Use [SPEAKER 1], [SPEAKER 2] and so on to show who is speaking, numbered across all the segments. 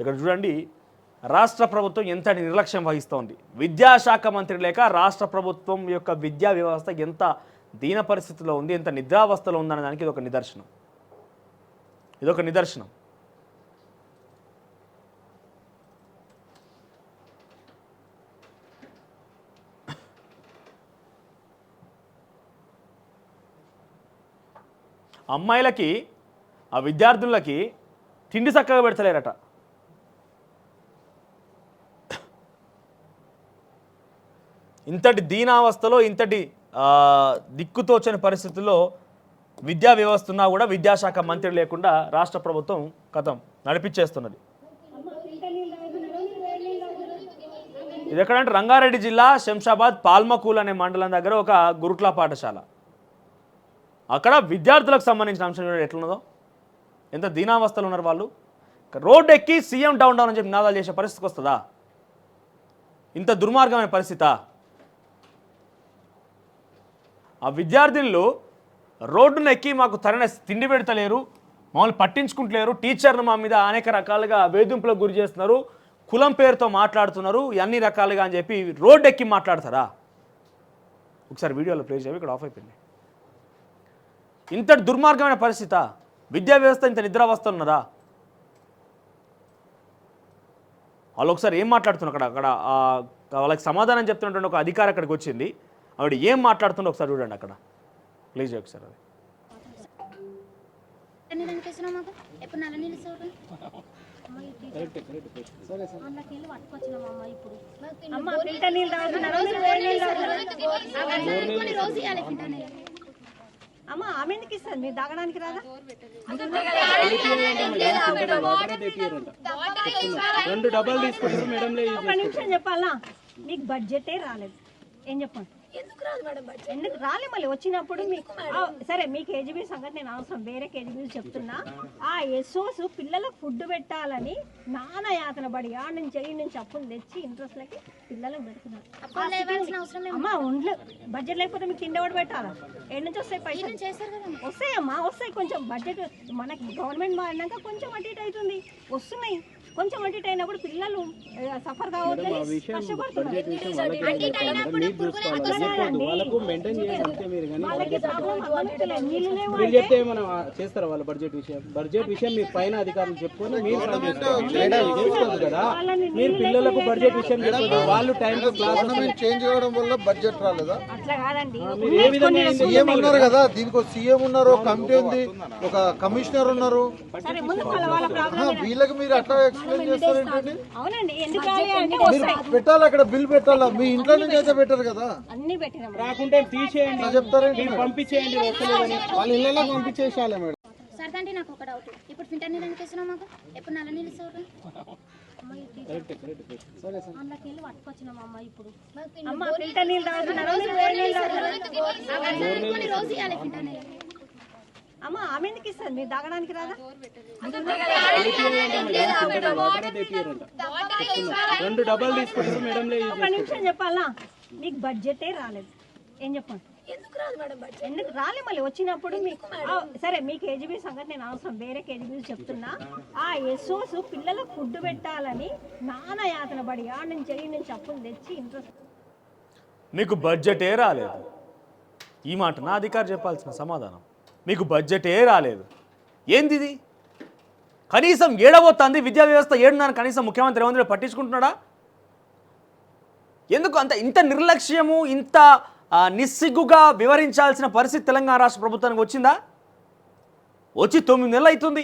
[SPEAKER 1] ఇక్కడ చూడండి, రాష్ట్ర ప్రభుత్వం ఎంతటి నిర్లక్ష్యం వహిస్తోంది. విద్యాశాఖ మంత్రి లేక రాష్ట్ర ప్రభుత్వం యొక్క విద్యా వ్యవస్థ ఎంత దీన పరిస్థితిలో ఉంది, ఎంత నిద్రావస్థలో ఉందనే దానికి ఇదొక నిదర్శనం. అమ్మాయిలకి, ఆ విద్యార్థులకి తిండి చక్కగా పెడతలేరట. ఇంతటి దీనావస్థలో, ఇంతటి దిక్కుతోచని పరిస్థితుల్లో విద్యా వ్యవస్థ ఉన్నా కూడా విద్యాశాఖ మంత్రి లేకుండా రాష్ట్ర ప్రభుత్వం కథం నడిపించేస్తున్నది. ఇది ఎక్కడంటే రంగారెడ్డి జిల్లా శంషాబాద్ పాల్మకూల్ అనే మండలం దగ్గర ఒక గురుకుల పాఠశాల. అక్కడ విద్యార్థులకు సంబంధించిన అంశం ఎట్లున్నదో, ఎంత దీనావస్థలు ఉన్నారు వాళ్ళు. రోడ్డు ఎక్కి సీఎం డౌన్ అని చెప్పి నినాదాలు చేసే పరిస్థితికి వస్తుందా? ఇంత దుర్మార్గమైన పరిస్థితా? ఆ విద్యార్థినులు రోడ్డును ఎక్కి మాకు తగిన తిండి పెడతలేరు, మమ్మల్ని పట్టించుకుంటలేరు, టీచర్ను మా మీద అనేక రకాలుగా వేధింపులకు గురి చేస్తున్నారు, కులం పేరుతో మాట్లాడుతున్నారు, అన్ని రకాలుగా అని చెప్పి రోడ్డు ఎక్కి మాట్లాడతారా? ఒకసారి వీడియోలో ప్లే చేయాలి, ఇక్కడ ఆఫ్ అయిపోయింది. ఇంతటి దుర్మార్గమైన పరిస్థితి, విద్యా వ్యవస్థ ఇంత నిద్రావస్థ ఉన్నదా? వాళ్ళు ఒకసారి ఏం మాట్లాడుతున్నారు అక్కడ వాళ్ళకి సమాధానం చెప్తున్నటువంటి ఒక అధికారి అక్కడికి వచ్చింది. ఆవిడ ఏం మాట్లాడుతుందో ఒకసారి చూడండి అక్కడ, ప్లీజ్ ఒకసారి.
[SPEAKER 2] అమ్మా ఆమె ఎందుకు ఇస్తుంది? మీరు తాగడానికి రాదా? ఒక నిమిషం చెప్పాలా, మీకు బడ్జెటే రాలేదు. ఏం చెప్పండి, ఎందుకు రాలే? మళ్ళీ వచ్చినప్పుడు మీకు సరే, మీ కేజీబీ సంగతి నేను అవసరం, వేరే కేజీబీ చెప్తున్నా. ఆ ఎస్ఓస్ పిల్లలకు ఫుడ్ పెట్టాలని నానా యాతన పడి ఆ నుంచి ఈ నుంచి అప్పులు తెచ్చి ఇంట్రెస్ట్లకి పిల్లలకు పెడుతున్నారు. అమ్మా ఒంట్లో బడ్జెట్ లేకపోతే మీకు తిండి ఎవరు పెట్టాలా? ఏడు నుంచి వస్తాయి పైసలు? వస్తాయమ్మా, వస్తాయి. కొంచెం బడ్జెట్ మనకి గవర్నమెంట్ మారినాక కొంచెం అటు ఇటు అవుతుంది, వస్తున్నాయి. కొంచెం అటు ఇటు అయినప్పుడు పిల్లలు సఫర్ కావద్దని కష్టపడుతున్నారు.
[SPEAKER 3] చేస్తారా వాళ్ళ బడ్జెట్ విషయం మీ పైన అధికారులు చెప్పుకొని మీరు కదా, మీరు పిల్లలకు బడ్జెట్ విషయం చెప్పండి. వాళ్ళు టైం
[SPEAKER 4] చేంజ్ చేయడం వల్ల బడ్జెట్ రాలేదా?
[SPEAKER 2] అట్లా కాదండి,
[SPEAKER 3] మీరు ఏ విధంగా
[SPEAKER 4] సీఎం ఉన్నారు కదా, దీనికి ఒక సీఎం ఉన్నారు, ఒక కమిటీ ఉంది, ఒక కమిషనర్ ఉన్నారు. వీళ్ళకి మీరు అట్లా ఎక్స్ప్లెయిన్ చేస్తారు ఏంటండి? మీరు పెట్టాలి, అక్కడ బిల్ పెట్టాలా? మీ ఇంట్లో నుంచి అయితే పెట్టారు కదా,
[SPEAKER 2] అన్ని పెట్టినా
[SPEAKER 3] రాకుంటే తీసేయండి,
[SPEAKER 4] చెప్తారండి,
[SPEAKER 3] పంపించేయండి, వాళ్ళ ఇళ్ళలో పంపించేసాలే మేడం.
[SPEAKER 5] సార్ అంటే నాకు ఒక డౌట్, ఇప్పుడు ఫిల్టర్ నీళ్ళు ఎందుకు ఇస్తున్నాం? మాకు ఎప్పుడు నల్ల నీళ్ళు ఇస్తారు?
[SPEAKER 2] అందులోకి పట్టుకొచ్చినాం అమ్మ. ఇప్పుడు అమ్మ ఫిల్టర్ నీళ్ళు తాగుతున్నారు,
[SPEAKER 5] రోజు ఇవ్వాలి ఫిల్టర్ నీళ్ళు.
[SPEAKER 2] అమ్మ ఆమె ఎందుకు ఇస్తుంది? మీరు తాగడానికి రాదా? ఒక నిమిషం చెప్పాలా, మీకు బడ్జెటే రాలేదు. ఏం చెప్పండి, ఎందుకు రాలే? మళ్ళీ వచ్చినప్పుడు మీకు సరే, మీ కేజీబీ సంగతి నేను అవసరం, వేరే కేజీబీ చెప్తున్నా. ఆ ఎస్ఓస్ పిల్లలకు ఫుడ్ పెట్టాలని నానా యాతన పడి ఆ నుంచి ఈ నుంచి అప్పులు తెచ్చి ఇంట్రెస్ట్.
[SPEAKER 1] మీకు బడ్జెటే రాలేదు, ఈ మాట నా అధికారి చెప్పాల్సిన సమాధానం. మీకు బడ్జెటే రాలేదు, ఏంది ఇది? కనీసం ఏడబోతుంది విద్యా వ్యవస్థ, ఏడున్నాను కనీసం ముఖ్యమంత్రి రేవంత్ రెడ్డి పట్టించుకుంటున్నాడా? ఎందుకు అంత ఇంత నిర్లక్ష్యము, ఇంత నిస్సిగ్గుగా వివరించాల్సిన పరిస్థితి తెలంగాణ రాష్ట్ర ప్రభుత్వానికి వచ్చిందా? వచ్చి 9 నెలలు అవుతుంది.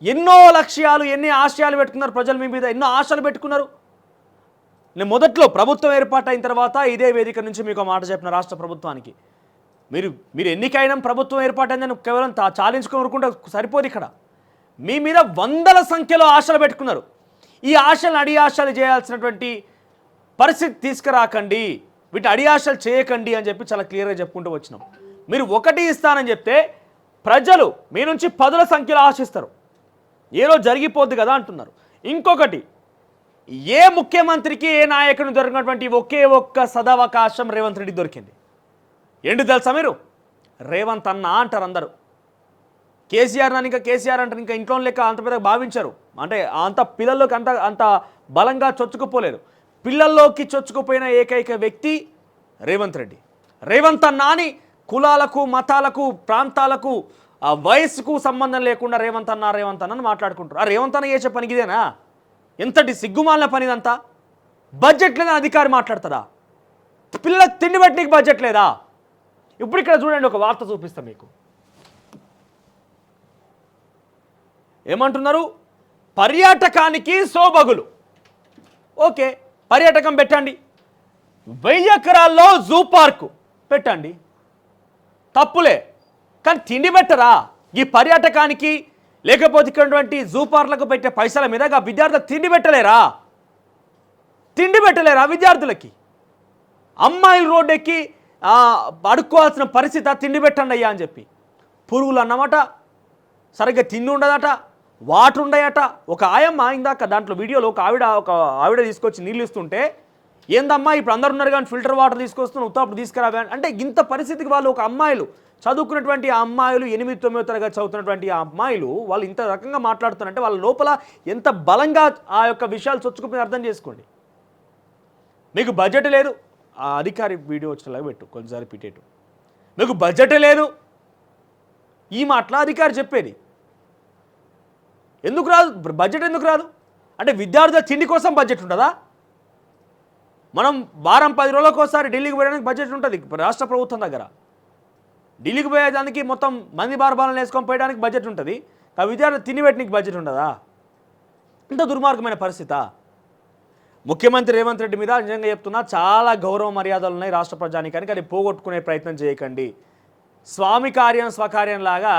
[SPEAKER 1] ఎన్నో లక్ష్యాలు, ఎన్ని ఆశయాలు పెట్టుకున్నారు ప్రజలు మీ మీద, ఎన్నో ఆశలు పెట్టుకున్నారు. నేను మొదట్లో ప్రభుత్వం ఏర్పాటైన తర్వాత ఇదే వేదిక నుంచి మీకు మాట చెప్పిన రాష్ట్ర ప్రభుత్వానికి, మీరు ఎన్నికైనా ప్రభుత్వం ఏర్పాటైందని కేవలం చాలించుకోనుకుంటే సరిపోదు. ఇక్కడ మీ మీద వందల సంఖ్యలో ఆశలు పెట్టుకున్నారు. ఈ ఆశలను అడి ఆశలు చేయాల్సినటువంటి పరిస్థితి తీసుకురాకండి, వీటి అడి ఆశలు చేయకండి అని చెప్పి చాలా క్లియర్గా చెప్పుకుంటూ వచ్చినాం. మీరు ఒకటి ఇస్తానని చెప్తే ప్రజలు మీ నుంచి 10ల సంఖ్యలో ఆశిస్తారు, ఏదో జరిగిపోద్ది కదా అంటున్నారు. ఇంకొకటి, ఏ ముఖ్యమంత్రికి, ఏ నాయకుడిని దొరికినటువంటి ఒకే ఒక్క సదవకాశం రేవంత్ రెడ్డి దొరికింది. ఏంటి తెలుసా? మీరు రేవంత్ అన్న అంటారు అందరూ. కేసీఆర్ అని ఇంకా కేసీఆర్ అంటారు, ఇంకా ఇంట్లో లెక్క అంత పెద్దగా భావించరు. అంటే అంత పిల్లల్లోకి అంత బలంగా చొచ్చుకుపోలేరు. పిల్లల్లోకి చొచ్చుకుపోయిన ఏకైక వ్యక్తి రేవంత్ రెడ్డి. రేవంత్ అన్న అని కులాలకు, మతాలకు, ప్రాంతాలకు, వయస్సుకు సంబంధం లేకుండా రేవంత్ అన్న మాట్లాడుకుంటారు. ఆ రేవంత్ అన్న చేసే పనికి ఇదేనా? ఎంతటి సిగ్గుమాలిన పనిదంతా. బడ్జెట్ లేదని అధికారి మాట్లాడతారా? పిల్లలకు తిండి పెట్టడానికి బడ్జెట్ లేదా? ఇప్పుడు ఇక్కడ చూడండి, ఒక వార్త చూపిస్తాం మీకు. ఏమంటున్నారు? పర్యాటకానికి సోబగులు. ఓకే, పర్యాటకం పెట్టండి. 1000 ఎకరాల్లో జూ పార్కు పెట్టండి, తప్పులే. కానీ తిండి పెట్టరా? ఈ పర్యాటకానికి లేకపోతే ఇక్కడ జూ పార్కులకు పెట్టే పైసల మీద విద్యార్థులకు తిండి పెట్టలేరా? విద్యార్థులకి? అమ్మాయిలు రోడ్డు ఎక్కి అడుక్కోవాల్సిన పరిస్థితి, తిండి పెట్టండి అయ్యా అని చెప్పి. పురుగులు అన్నమాట, సరిగ్గా తిండి ఉండదట, వాటర్ ఉండయట. ఒక ఆయమ్మ ఇందాక దాంట్లో వీడియోలో ఒక ఆవిడ తీసుకొచ్చి నీళ్ళు ఇస్తుంటే, ఏందమ్మా ఇప్పుడు అందరు ఉన్నారు కానీ ఫిల్టర్ వాటర్ తీసుకొస్తున్నావు, ఉత్తప్పుడు తీసుకురావా అంటే, ఇంత పరిస్థితికి వాళ్ళు, ఒక అమ్మాయిలు చదువుకున్నటువంటి ఆ అమ్మాయిలు, 8-9 తరగతి చదువుతున్నటువంటి ఆ అమ్మాయిలు వాళ్ళు ఇంత రకంగా మాట్లాడుతున్నారంటే వాళ్ళ లోపల ఎంత బలంగా ఆ యొక్క విషయాలు చొచ్చుకుని అర్థం చేసుకోండి. మీకు బడ్జెట్ లేదు, ఆ అధికారి వీడియో వచ్చేలాగా పెట్టు, కొంచెంసారి పిటేటు. మీకు బడ్జెట్ లేదు, ఈ మాటల అధికారి చెప్పేది. ఎందుకు రాదు బడ్జెట్? ఎందుకు రాదు అంటే విద్యార్థుల తిండి కోసం బడ్జెట్ ఉంటుందా? మనం వారం 10 రోజులకు ఒకసారి ఢిల్లీకి పోయడానికి బడ్జెట్ ఉంటుంది రాష్ట్ర ప్రభుత్వం దగ్గర. ఢిల్లీకి పోయేదానికి మొత్తం మంది బారబాలను వేసుకొని పోయడానికి బడ్జెట్ ఉంటుంది. ఆ విద్యార్థులు తిండి పెట్టడానికి బడ్జెట్ ఉండదా? ఇంత దుర్మార్గమైన పరిస్థితి. ముఖ్యమంత్రి రేవంత్ రెడ్డి మీద నిజంగా చెప్తున్నా, చాలా గౌరవ మర్యాదలు ఉన్నాయి రాష్ట్ర ప్రజానికానికి. అది పోగొట్టుకునే ప్రయత్నం చేయకండి. స్వామి కార్యం స్వకార్యం లాగా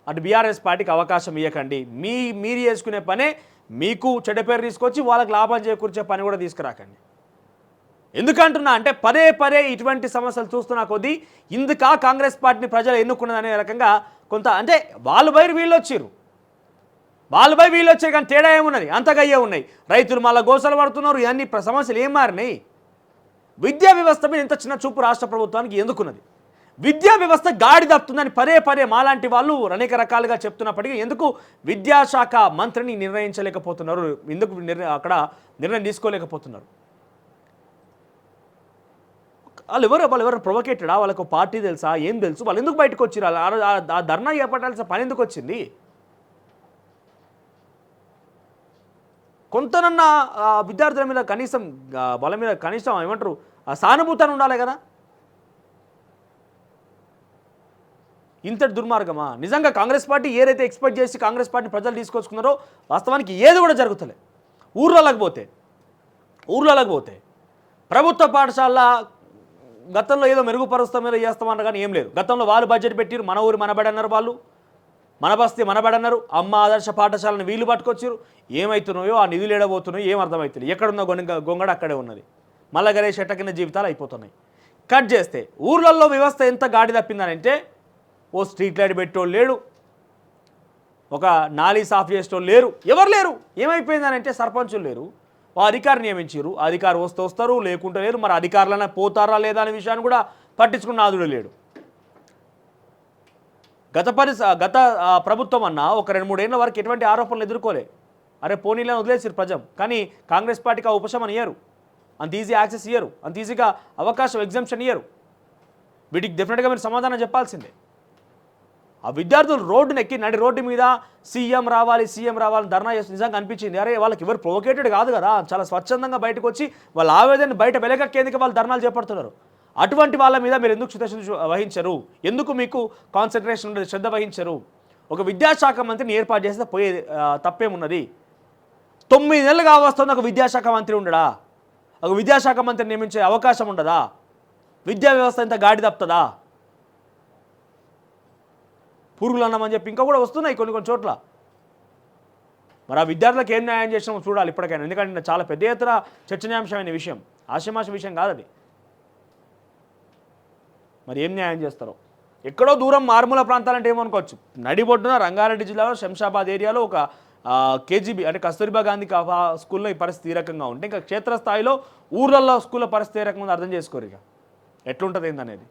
[SPEAKER 1] అటు బీఆర్ఎస్ పార్టీకి అవకాశం ఇవ్వకండి. మీరు చేసుకునే పనే మీకు చెడ్డ పేరు తీసుకొచ్చి వాళ్ళకి లాభం చేకూర్చే పని కూడా తీసుకురాకండి. ఎందుకంటున్నా అంటే పదే ఇటువంటి సమస్యలు చూస్తున్నా కొద్దీ ఇందుకా కాంగ్రెస్ పార్టీని ప్రజలు ఎన్నుకున్నదనే రకంగా కొంత, అంటే వాళ్ళు బయట వీళ్ళు వచ్చారు కానీ తేడా ఏమున్నది? అంతగా అయ్యే ఉన్నాయి. రైతులు మళ్ళీ గోసలు పడుతున్నారు. ఇవన్నీ సమస్యలు ఏం మారినాయి? విద్యా వ్యవస్థ మీద ఇంత చిన్న చూపు రాష్ట్ర ప్రభుత్వానికి ఎందుకున్నది? విద్యా వ్యవస్థ గాడి తప్పుతుందని పదే మాలాంటి వాళ్ళు అనేక రకాలుగా చెప్తున్నప్పటికీ ఎందుకు విద్యాశాఖ మంత్రిని నిర్ణయించలేకపోతున్నారు? ఎందుకు అక్కడ నిర్ణయం తీసుకోలేకపోతున్నారు? వాళ్ళు ఎవరు ప్రొవోకేటెడా? వాళ్ళకు పార్టీ తెలుసా? ఏం తెలుసు? వాళ్ళు ఎందుకు బయటకు వచ్చిరు? ఆ ధర్నా చేపట్టాల్సిన పని ఎందుకు వచ్చింది? కొంతనన్నా విద్యార్థుల మీద కనీసం వాళ్ళ మీద కనీసం ఏమంటారు సానుభూతాన్ని ఉండాలి కదా. ఇంతటి దుర్మార్గమా? నిజంగా కాంగ్రెస్ పార్టీ ఏదైతే ఎక్స్పెక్ట్ చేసి కాంగ్రెస్ పార్టీని ప్రజలు తీసుకొచ్చుకున్నారో వాస్తవానికి ఏది కూడా జరుగుతలే. ఊర్లలోకి పోతే ప్రభుత్వ పాఠశాల గతంలో ఏదో మెరుగుపరుస్తాం ఏదో చేస్తామన్నారు కానీ ఏం లేదు. గతంలో వాళ్ళు బడ్జెట్ పెట్టిరు, మన ఊరు మనబడి అన్నారు, వాళ్ళు మన బస్తీ మనబడి అన్నారు. అమ్మ ఆదర్శ పాఠశాలను వీళ్ళు పట్టుకొచ్చారు. ఏమవుతున్నాయో ఆ నిధులు ఏడబోతున్నాయో ఏం అర్థమవుతుంది. ఎక్కడున్న గొంగడ అక్కడే ఉన్నది. మళ్ళా గణేష్ ఎట్ట కింద జీవితాలు అయిపోతున్నాయి. కట్ చేస్తే ఊర్లలో వ్యవస్థ ఎంత గాడి తప్పిందనంటే, ఓ స్ట్రీట్ లైట్ పెట్టేవాళ్ళు లేడు, ఒక నాలీ సాఫ్ చేసేటోళ్ళు లేరు, ఎవరు లేరు. ఏమైపోయిందనంటే సర్పంచులు లేరు, ఆ అధికారి నియమించారు, అధికారి వస్తారు లేకుంటే లేరు. మరి అధికారులైనా పోతారా లేదా అనే విషయాన్ని కూడా పట్టించుకున్న నాదుడు లేడు. గత ప్రభుత్వం అన్నా ఒక 2-3 ఏళ్ళ వరకు ఎటువంటి ఆరోపణలు ఎదుర్కోలే. అరే పోనీలను వదిలేసారు ప్రజలు. కానీ కాంగ్రెస్ పార్టీకి ఆ ఉపశమనం ఇయ్యరు, అంత ఈజీ యాక్సెస్ ఇయ్యరు, అంత ఈజీగా అవకాశం ఎగ్జామ్షన్ ఇయ్యరు. వీటికి డెఫినెట్గా మీరు సమాధానం చెప్పాల్సిందే. ఆ విద్యార్థులు రోడ్డును ఎక్కి నడి రోడ్డు మీద సీఎం రావాలి ధర్నా చేసి నిజంగా అనిపించింది. అరే వాళ్ళకి ఎవరు ప్రొవోకేటెడ్ కాదు కదా, చాలా స్వచ్ఛందంగా బయటకు వచ్చి వాళ్ళ ఆవేదనని బయట వెలగక్కేందుకు వాళ్ళు ధర్నాలు చేపడుతున్నారు. అటువంటి వాళ్ళ మీద మీరు ఎందుకు చిత్తశుద్ధి వహించరు? ఎందుకు మీకు కాన్సన్ట్రేషన్ ఉండదు, శ్రద్ధ వహించరు? ఒక విద్యాశాఖ మంత్రిని ఏర్పాటు చేస్తే పోయే తప్పేమున్నది? 9 నెలలు కావస్తుంది ఒక విద్యాశాఖ మంత్రి ఉండడా? ఒక విద్యాశాఖ మంత్రిని నియమించే అవకాశం ఉండదా? విద్యా వ్యవస్థ ఇంత గాడి తప్పుతుందా? పురుగులు అన్నామని చెప్పి ఇంకా కూడా వస్తున్నాయి కొన్ని చోట్ల. మరి ఆ విద్యార్థులకు ఏం న్యాయం చేసినామో చూడాలి ఇప్పటికైనా. ఎందుకంటే చాలా పెద్ద ఎత్తున చర్చనీయాంశమైన విషయం, ఆశమాష విషయం కాదు అది. మరి ఏం న్యాయం చేస్తారో. ఎక్కడో దూరం మారుమూల ప్రాంతాలంటే ఏమనుకోవచ్చు, నడిబొడ్డున రంగారెడ్డి జిల్లాలో శంషాబాద్ ఏరియాలో ఒక కేజీబీ అంటే కస్తూరిబా గాంధీ స్కూల్లో ఈ పరిస్థితి ఈ రకంగా ఉంటే, ఇంకా క్షేత్రస్థాయిలో ఊర్లలో స్కూల్లో పరిస్థితి ఏ రకంగా అర్థం చేసుకోరు. ఇక ఎట్లుంటుంది ఏందనేది.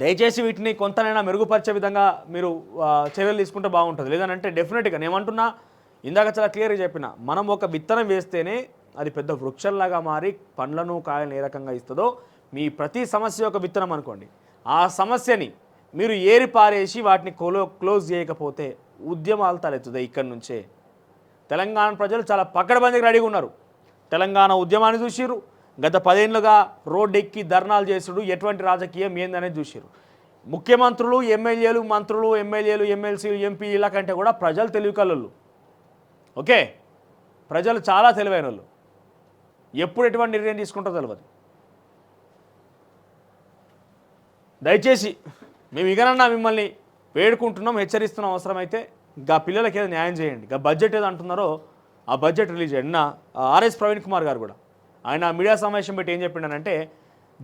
[SPEAKER 1] దయచేసి వీటిని కొంతనైనా మెరుగుపరిచే విధంగా మీరు చర్యలు తీసుకుంటే బాగుంటుంది. లేదంటే డెఫినెట్గా నేనేమంటున్నా ఇందాక చాలా క్లియర్గా చెప్పిన, మనం ఒక విత్తనం వేస్తేనే అది పెద్ద వృక్షంలాగా మారి పండ్లను కాయలను ఏ రకంగా ఇస్తుందో మీ ప్రతి సమస్య ఒక విత్తనం అనుకోండి. ఆ సమస్యని మీరు ఏరి పారేసి వాటిని క్లోజ్ చేయకపోతే ఉద్యమాలు తలెత్తుతాయి. ఇక్కడి నుంచే తెలంగాణ ప్రజలు చాలా పకడ్బందీగా రెడీగా ఉన్నారు. తెలంగాణ ఉద్యమాన్ని చూసిర్రు, గత 10 ఏళ్ళుగా రోడ్డెక్కి ధర్నాలు చేసుడు ఎటువంటి రాజకీయం ఏందనేది చూసిర్రు. ముఖ్యమంత్రులు, ఎమ్మెల్యేలు, మంత్రులు, ఎమ్మెల్యేలు, ఎమ్మెల్సీలు, ఎంపీల కంటే కూడా ప్రజలు తెలివికల్లోళ్ళు. ఓకే, ప్రజలు చాలా తెలివైన వాళ్ళు. ఎప్పుడు ఎటువంటి నిర్ణయం తీసుకుంటారో తెలియదు. దయచేసి మేము ఇకనన్నా మిమ్మల్ని వేడుకుంటున్నాం, హెచ్చరిస్తున్నాం. అవసరమైతే గా పిల్లలకి ఏదో న్యాయం చేయండి. గా బడ్జెట్ ఏదో అంటున్నారో ఆ బడ్జెట్ రిలీజ్ చేయండి. నా ఆర్ఎస్ ప్రవీణ్ కుమార్ గారు కూడా ఆయన మీడియా సమావేశం పెట్టి ఏం చెప్పిండనంటే,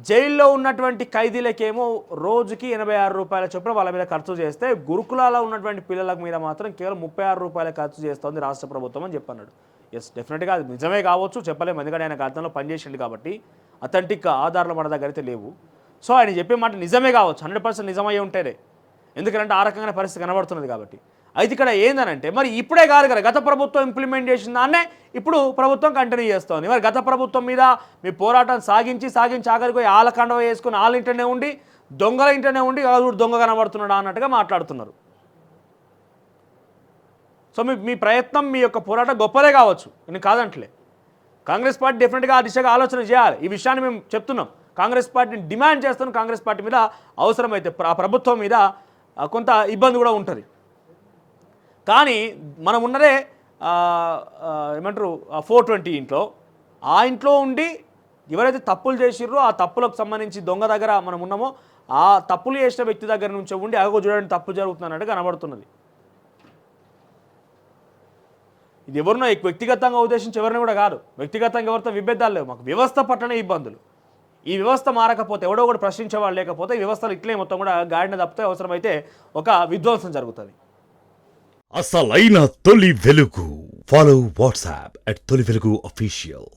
[SPEAKER 1] జైల్లో ఉన్నటువంటి ఖైదీలకేమో రోజుకి 86 రూపాయల చొప్పున వాళ్ళ మీద ఖర్చు చేస్తే గురుకులాలో ఉన్నటువంటి పిల్లల మీద మాత్రం కేవలం 36 రూపాయల ఖర్చు చేస్తుంది రాష్ట్ర ప్రభుత్వం అని చెప్పన్నాడు. ఎస్, డెఫినెట్గా అది నిజమే కావచ్చు, చెప్పలేము. ఎందుకంటే ఆయన గతంలో పనిచేసిండు కాబట్టి అథెంటిక్ ఆధారాలు మన దగ్గర అయితే లేవు. సో ఆయన చెప్పే మాట నిజమే కావచ్చు, 100% నిజమయ్యే ఉంటేనే. ఎందుకంటే ఆ రకంగా పరిస్థితి కనబడుతున్నది కాబట్టి. అయితే ఇక్కడ ఏందనంటే, మరి ఇప్పుడే కాదు కదా, గత ప్రభుత్వం ఇంప్లిమెంట్ చేసిన దాన్నే ఇప్పుడు ప్రభుత్వం కంటిన్యూ చేస్తోంది. మరి గత ప్రభుత్వం మీద మీ పోరాటం సాగించి ఆఖరికి ఆల కండవ వేసుకుని వాళ్ళ ఇంటనే ఉండి దొంగల ఇంటనే ఉండి దొంగ కనబడుతున్నాడా అన్నట్టుగా మాట్లాడుతున్నారు. సో మీ ప్రయత్నం, మీ యొక్క పోరాటం గొప్పదే కావచ్చు, నేను కాదంటలే. కాంగ్రెస్ పార్టీ డెఫినెట్గా ఆ దిశగా ఆలోచన చేయాలి. ఈ విషయాన్ని మేము చెప్తున్నాం, కాంగ్రెస్ పార్టీని డిమాండ్ చేస్తున్నాం. కాంగ్రెస్ పార్టీ మీద అవసరమైతే ఆ ప్రభుత్వం మీద కొంత ఇబ్బంది కూడా ఉంటుంది. కానీ మనం ఉన్నదే ఏమంటారు 420 ఇంట్లో. ఆ ఇంట్లో ఉండి ఎవరైతే తప్పులు చేసిర్రో ఆ తప్పులకు సంబంధించి దొంగ దగ్గర మనం ఉన్నామో ఆ తప్పులు చేసిన వ్యక్తి దగ్గర నుంచి ఉండి అగో చూడండి తప్పు జరుగుతున్నట్టు కనబడుతున్నది. ఇది ఎవరినో వ్యక్తిగతంగా ఉద్దేశించి ఎవరిని కూడా కాదు, వ్యక్తిగతంగా ఎవరితో విభేదాలు లేవు. మాకు వ్యవస్థ పట్లనే ఇబ్బందులు. ఈ వ్యవస్థ మారకపోతే, ఎవడో కూడా ప్రశ్నించేవాళ్ళు లేకపోతే ఈ వ్యవస్థలు ఇట్లే మొత్తం కూడా గాడిన తప్పితే అవసరమైతే ఒక విధ్వంసం జరుగుతుంది.
[SPEAKER 6] అసలైన తొలి వెలుగు. ఫాలో వాట్సాప్ @తొలి వెలుగు official.